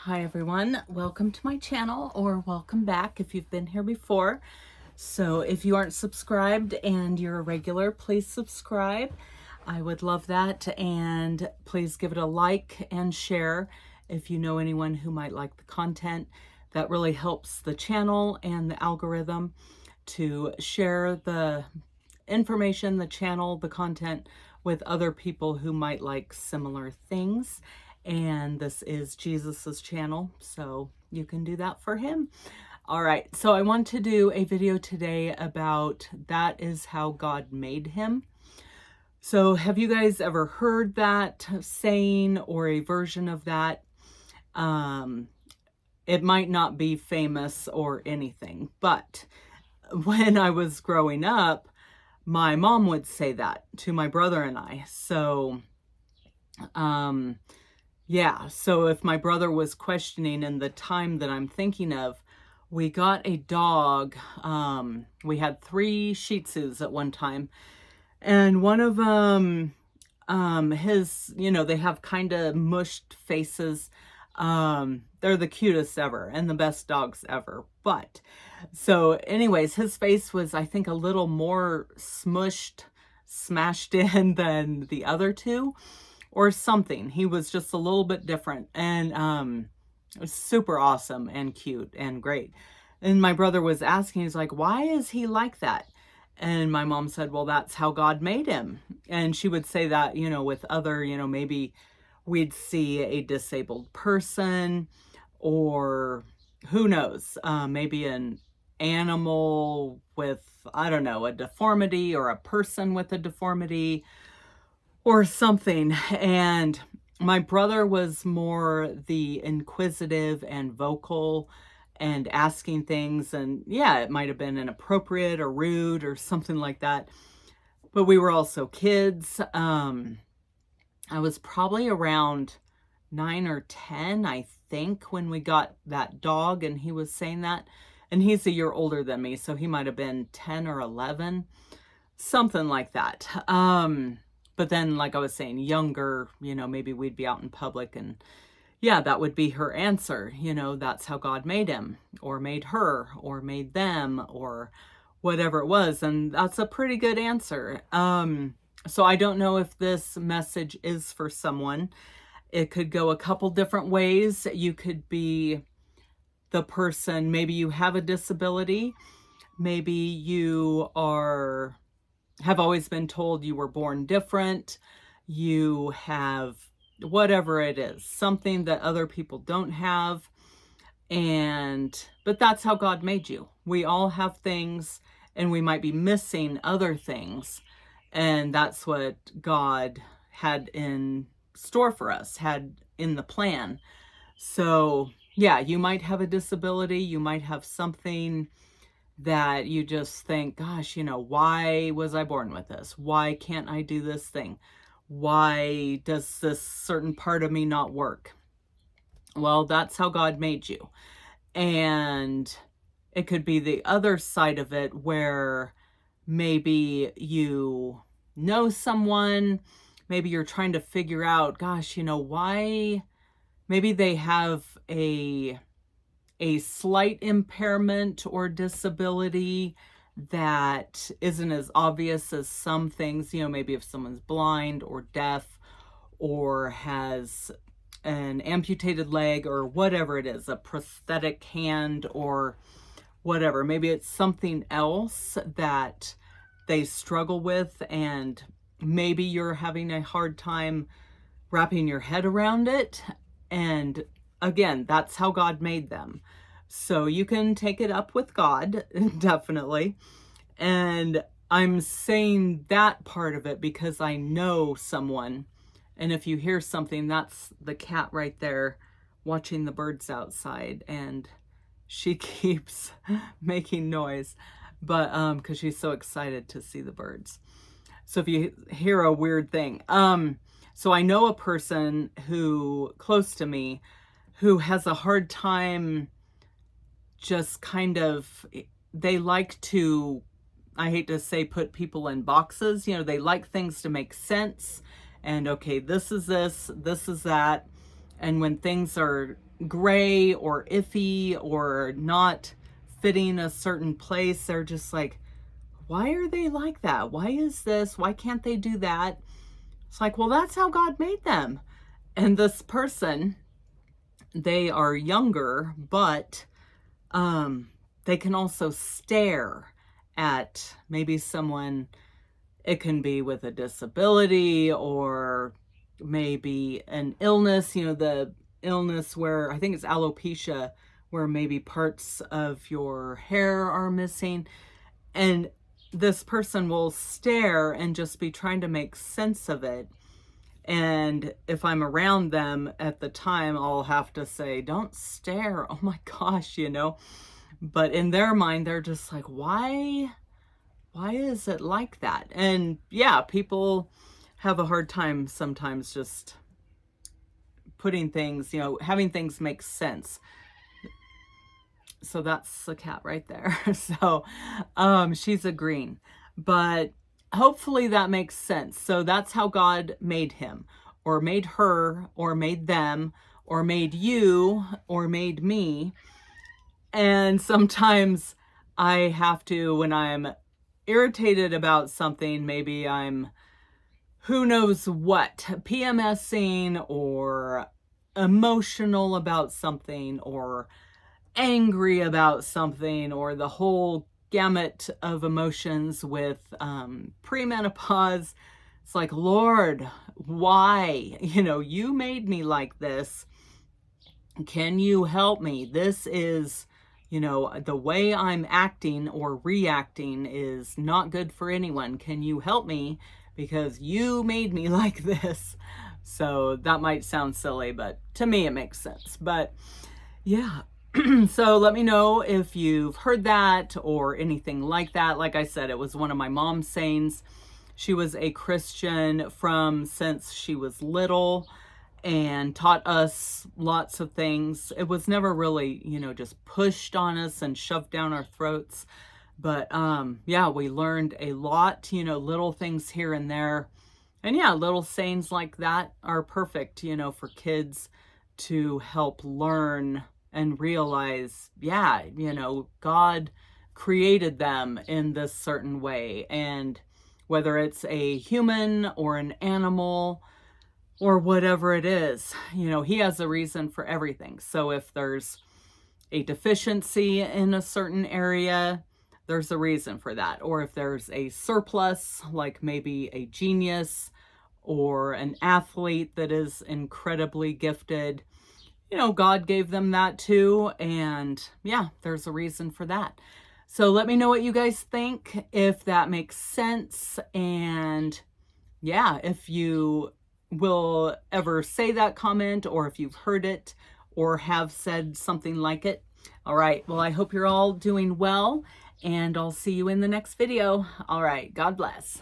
Hi everyone, welcome to my channel, or welcome back if you've been here before. So if you aren't subscribed and you're a regular, please subscribe. I would love that, and please give it a like and share if you know anyone who might like the content. That really helps the channel and the algorithm to share the information, the channel, the content with other people who might like similar things. And this is Jesus's channel, so you can do that for him. All right, so I want to do a video today about that is how God made him. So have you guys ever heard that saying or a version of that? It might not be famous or anything, but when I was growing up, my mom would say that to my brother and I. So, yeah, so if my brother was questioning in the time that I'm thinking of, we got a dog. We had 3 Shih Tzus at one time, and one of them, they have kind of mushed faces. They're the cutest ever and the best dogs ever. But so anyways, his face was, I think, a little more smashed in than the other 2 or something. He was just a little bit different, and it was super awesome and cute and great. And my brother was asking, he's like, why is he like that? And my mom said, well, that's how God made him. And she would say that, with other, maybe we'd see a disabled person, or who knows, maybe an animal with, I don't know, a deformity, or a person with a deformity or something. And my brother was more the inquisitive and vocal and asking things, and yeah, it might have been inappropriate or rude or something like that, but we were also kids. I was probably around 9 or 10, I think, when we got that dog, and he was saying that. And he's a year older than me, so he might have been 10 or 11, something like that. But then, like I was saying, younger, maybe we'd be out in public, and yeah, that would be her answer. That's how God made him, or made her, or made them, or whatever it was. And that's a pretty good answer. So I don't know if this message is for someone. It could go a couple different ways. You could be the person, maybe you have a disability. Maybe you have always been told you were born different. You have whatever it is, something that other people don't have. But that's how God made you. We all have things, and we might be missing other things. And that's what God had in store for us, had in the plan. So yeah, you might have a disability. You might have something that you just think, gosh, why was I born with this? Why can't I do this thing? Why does this certain part of me not work? Well, that's how God made you. And it could be the other side of it, where maybe you know someone, maybe you're trying to figure out, gosh, why maybe they have a slight impairment or disability that isn't as obvious as some things. Maybe if someone's blind or deaf, or has an amputated leg, or whatever it is, a prosthetic hand, or whatever. Maybe it's something else that they struggle with, and maybe you're having a hard time wrapping your head around it. And again, that's how God made them. So you can take it up with God, definitely. And I'm saying that part of it because I know someone. And if you hear something, that's the cat right there watching the birds outside. And she keeps making noise, but because she's so excited to see the birds. So if you hear a weird thing, so I know a person who, close to me, who has a hard time just kind of, they like to, I hate to say, put people in boxes. They like things to make sense. And okay, this is this is that. And when things are gray or iffy or not fitting a certain place. They're just like, why are they like that? Why is this? Why can't they do that? It's like, well, that's how God made them. And this person, they are younger, but they can also stare at maybe someone. It can be with a disability or maybe an illness, the illness where I think it's alopecia, where maybe parts of your hair are missing. And this person will stare and just be trying to make sense of it. And if I'm around them at the time, I'll have to say, don't stare. Oh my gosh, But in their mind, they're just like, why is it like that? And yeah, people have a hard time sometimes just putting things, having things make sense. So that's the cat right there. So she's agreeing. But hopefully that makes sense. So that's how God made him, or made her, or made them, or made you, or made me. And sometimes I have to, when I'm irritated about something, maybe I'm who knows what, PMSing or emotional about something or angry about something or the whole gamut of emotions with premenopause. It's like, Lord, why? You made me like this. Can you help me? This is, the way I'm acting or reacting is not good for anyone. Can you help me? Because you made me like this. So that might sound silly, but to me it makes sense. But yeah. So let me know if you've heard that or anything like that. Like I said, it was one of my mom's sayings. She was a Christian since she was little and taught us lots of things. It was never really, just pushed on us and shoved down our throats. But yeah, we learned a lot, little things here and there. And yeah, little sayings like that are perfect, for kids to help learn and realize, yeah, God created them in this certain way. And whether it's a human or an animal or whatever it is, he has a reason for everything. So if there's a deficiency in a certain area, there's a reason for that. Or if there's a surplus, like maybe a genius or an athlete that is incredibly gifted, God gave them that too. And yeah, there's a reason for that. So let me know what you guys think, if that makes sense. And yeah, if you will ever say that comment, or if you've heard it or have said something like it. All right. Well, I hope you're all doing well, and I'll see you in the next video. All right. God bless.